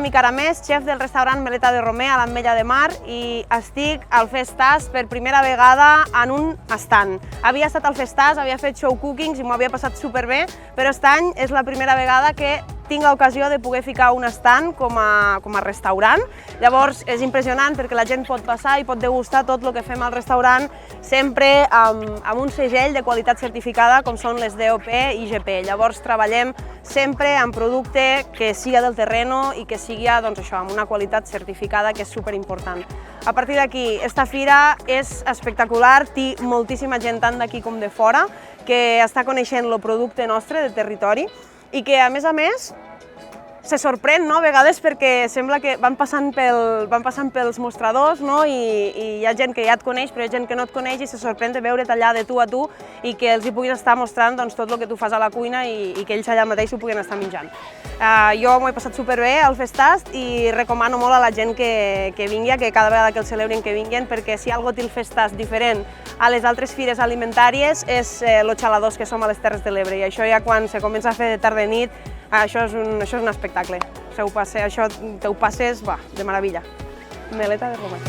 Nomi Caramés, xef del restaurant Meleta de Romer a l'Ametlla de Mar, i estic al Festàs per primera vegada en un stand. Havia estat al Festàs, havia fet show cookings i m'ho havia passat superbé, però aquest any és la primera vegada que tinc l'ocasió de poder ficar un stand com a restaurant. Llavors és impressionant perquè la gent pot passar i pot degustar tot el que fem al restaurant, sempre amb un segell de qualitat certificada com són les DOP i IGP. Llavors treballem sempre amb producte que siga del terreno i que sigui amb una qualitat certificada, que és superimportant. A partir d'aquí, esta fira és espectacular, té moltíssima gent tant d'aquí com de fora que està coneixent el producte nostre de territori i que, a més, se sorprèn, no? A vegades perquè sembla que van passant pels mostradors, no? I hi ha gent que ja et coneix, però hi ha gent que no et coneix i se sorprèn de veure't allà de tu a tu i que els hi puguis estar mostrant tot el que tu fas a la cuina i que ells allà mateix ho puguin estar menjant. Jo m'ho he passat superbé al Festàs i recomano molt a la gent que vingui, que cada vegada que el celebrin que vinguin, perquè si algo té el Festàs diferent a les altres fires alimentàries és los xaladors que som a les Terres de l'Ebre, i això ja quan se comença a fer de tarda i nit, això és un espectacle. Això te ho passes de meravella. Meleta de Romer.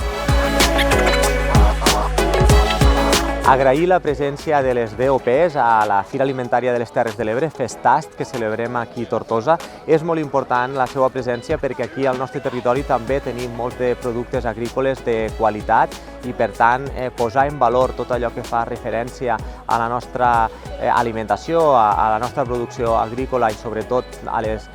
Agrair la presència de les DOPs a la Fira Alimentària de les Terres de l'Ebre, Festast, que celebrem aquí a Tortosa. És molt important la seva presència perquè aquí al nostre territori també tenim molts de productes agrícoles de qualitat i, per tant, posar en valor tot allò que fa referència a la nostra alimentació, a la nostra producció agrícola i, sobretot, a les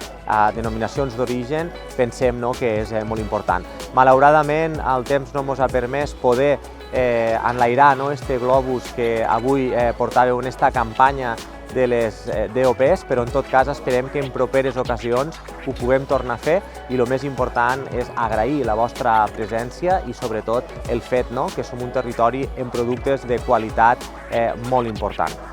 denominacions d'origen, pensem que és molt important. Malauradament, el temps no ens ha permès poder enlairar este globus que avui portàveu en aquesta campanya de les DOPs, però en tot cas esperem que en properes ocasions ho puguem tornar a fer i el més important és agrair la vostra presència i sobretot el fet que som un territori amb productes de qualitat molt important.